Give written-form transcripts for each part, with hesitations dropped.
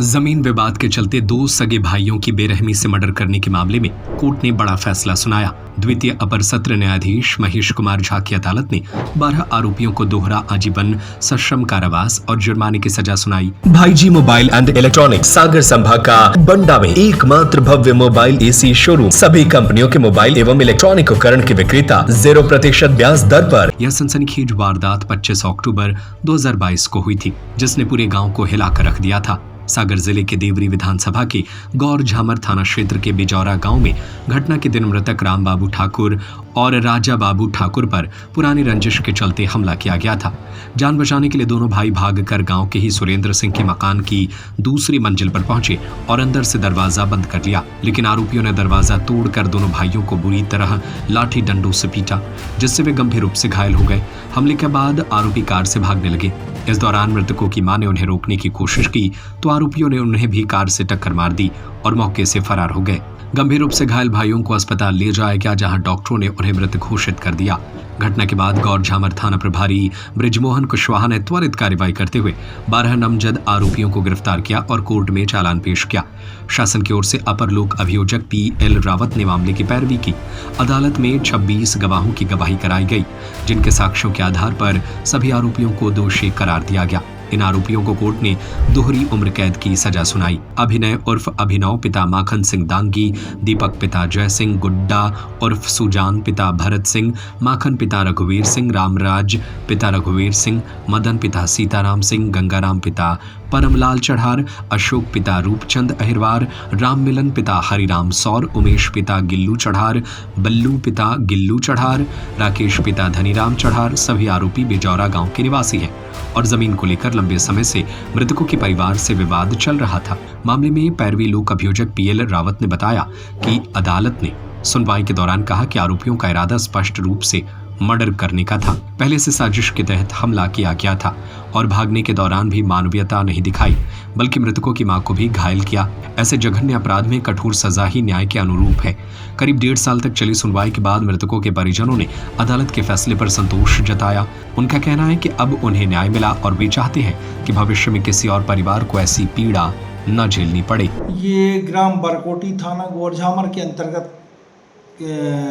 जमीन विवाद के चलते दो सगे भाइयों की बेरहमी से मर्डर करने के मामले में कोर्ट ने बड़ा फैसला सुनाया। द्वितीय अपर सत्र न्यायाधीश महेश कुमार झा की अदालत ने 12 आरोपियों को दोहरा आजीवन सश्रम कारावास और जुर्माने की सजा सुनाई। भाईजी मोबाइल एंड इलेक्ट्रॉनिक्स सागर संभाग का बंडा में एकमात्र भव्य मोबाइल एसी शोरूम, सभी कंपनियों के मोबाइल एवं इलेक्ट्रॉनिक उपकरण के विक्रेता 0% ब्याज दर पर। यह सनसनीखेज वारदात 25 अक्टूबर 2022 को हुई थी, जिसने पूरे गाँव को हिलाकर रख दिया था। सागर जिले के देवरी विधानसभा के गौर झामर थाना क्षेत्र के बिजौरा गांव में घटना के दिन मृतक राम बाबू ठाकुर और राजा बाबू ठाकुर पर पुरानी रंजिश के चलते हमला किया गया था। जान बचाने के लिए दोनों भाई भागकर गांव के ही सुरेंद्र सिंह के मकान की दूसरी मंजिल पर पहुंचे और अंदर से दरवाजा बंद कर लिया, लेकिन आरोपियों ने दरवाजा तोड़कर दोनों भाइयों को बुरी तरह लाठी डंडों से पीटा, जिससे वे गंभीर रूप से घायल हो गए। हमले के बाद आरोपी कार से भागने लगे। इस दौरान मृतकों की मां ने उन्हें रोकने की कोशिश की तो आरोपियों ने उन्हें भी कार से टक्कर मार दी और मौके से फरार हो गए। गंभीर रूप से घायल भाइयों को अस्पताल ले जाया गया, जहां डॉक्टरों ने उन्हें मृत घोषित कर दिया। घटना के बाद गौर झामर थाना प्रभारी ब्रिजमोहन कुशवाहा ने त्वरित कार्रवाई करते हुए 12 नामजद आरोपियों को गिरफ्तार किया और कोर्ट में चालान पेश किया। शासन की ओर से अपर लोक अभियोजक PL रावत ने मामले की पैरवी की। अदालत में 26 गवाहों की गवाही कराई गई, जिनके साक्ष्यों के आधार पर सभी आरोपियों को दोषी करार दिया गया। इन आरोपियों को कोर्ट ने दोहरी उम्र कैद की सजा सुनाई। अभिनय उर्फ अभिनव पिता माखन सिंह दांगी, दीपक पिता जय सिंह, गुड्डा उर्फ सुजान पिता भरत सिंह, माखन पिता रघुवीर सिंह, रामराज पिता रघुवीर सिंह, मदन पिता सीताराम सिंह, गंगाराम पिता परमलाल चढ़ार, अशोक पिता रूपचंद अहिरवार, राम मिलन पिता हरिराम सौर, उमेश पिता गिल्लू चढ़ार, बल्लू पिता गिल्लू चढ़ार, राकेश पिता धनीराम चढ़ार सभी आरोपी बिजौरा गांव के निवासी हैं और जमीन को लेकर लंबे समय से मृतकों के परिवार से विवाद चल रहा था। मामले में पैरवी लोक अभियोजक PL रावत ने बताया कि अदालत ने सुनवाई के दौरान कहा कि आरोपियों का इरादा स्पष्ट रूप से मर्डर करने का था। पहले से साजिश के तहत हमला किया गया था और भागने के दौरान भी मानवीयता नहीं दिखाई, बल्कि मृतकों की मां को भी घायल किया। ऐसे जघन्य अपराध में कठोर सजा ही न्याय के अनुरूप है। करीब 1.5 साल तक चली सुनवाई के बाद मृतकों के परिजनों ने अदालत के फैसले पर संतोष जताया। उनका कहना है कि अब उन्हें न्याय मिला और वे चाहते हैं कि भविष्य में किसी और परिवार को ऐसी पीड़ा न झेलनी पड़े। ये ग्राम बरकोटी थाना गौरझामर के अंतर्गत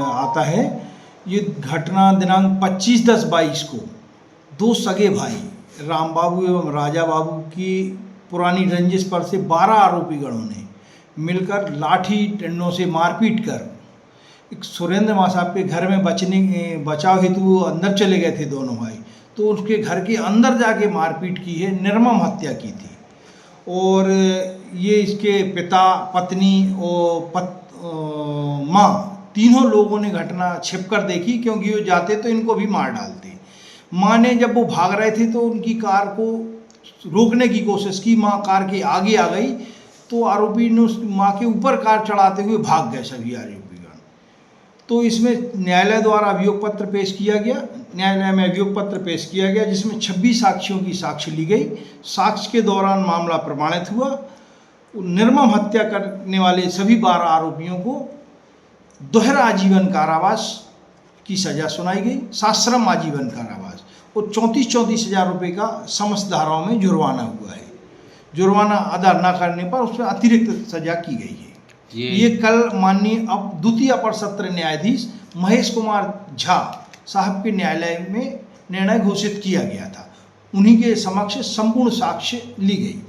आता है। ये घटना दिनांक 25/10/22 को दो सगे भाई राम बाबू एवं राजा बाबू की पुरानी रंजिश पर से 12 आरोपी गणों ने मिलकर लाठी डंडों से मारपीट कर एक सुरेंद्र माँ साहब के घर में बचाव हेतु अंदर चले गए थे दोनों भाई, तो उसके घर के अंदर जाके मारपीट की है, निर्मम हत्या की थी। और ये इसके पिता, पत्नी और माँ तीनों लोगों ने घटना छिपकर देखी, क्योंकि वो जाते तो इनको भी मार डालते। माँ ने जब वो भाग रहे थे तो उनकी कार को रोकने की कोशिश की, माँ कार के आगे आ गई तो आरोपी ने उस माँ के ऊपर कार चढ़ाते हुए भाग गए सभी आरोपीगण। तो इसमें न्यायालय द्वारा अभियोग पत्र पेश किया गया। न्यायालय में अभियोग पत्र पेश किया गया, जिसमें 26 साक्ष्यों की साक्ष्य ली गई। साक्ष्य के दौरान मामला प्रमाणित हुआ। निर्मम हत्या करने वाले सभी 12 आरोपियों को दोहरा आजीवन कारावास की सजा सुनाई गई, सश्रम आजीवन कारावास, और 34 हजार रुपये का समस्त धाराओं में जुर्माना हुआ है। जुर्माना अदा न करने पर उसमें अतिरिक्त सजा की गई है। ये कल माननीय द्वितीय अपर सत्र न्यायाधीश महेश कुमार झा साहब के न्यायालय में निर्णय घोषित किया गया था। उन्हीं के समक्ष संपूर्ण साक्ष्य ली गई।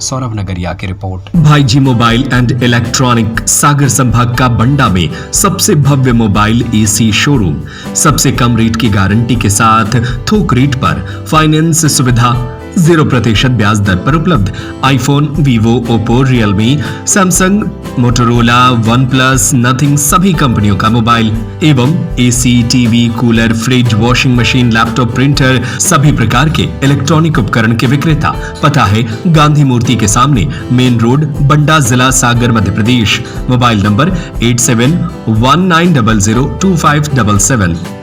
सौरभ नगरिया की रिपोर्ट। भाईजी मोबाइल एंड इलेक्ट्रॉनिक सागर संभाग का बंडा में सबसे भव्य मोबाइल एसी शोरूम, सबसे कम रेट की गारंटी के साथ थोक रेट पर फाइनेंस सुविधा, 0% ब्याज दर पर उपलब्ध। IPhone, Vivo, Oppo, Realme, Samsung, Motorola, OnePlus, nothing सभी कंपनियों का मोबाइल एवं AC, TV, cooler, fridge, washing machine, laptop, printer सभी प्रकार के इलेक्ट्रॉनिक उपकरण के विक्रेता। पता है गांधी मूर्ति के सामने, मेन रोड, बंडा, जिला सागर, मध्य प्रदेश। Mobile number 8719002577।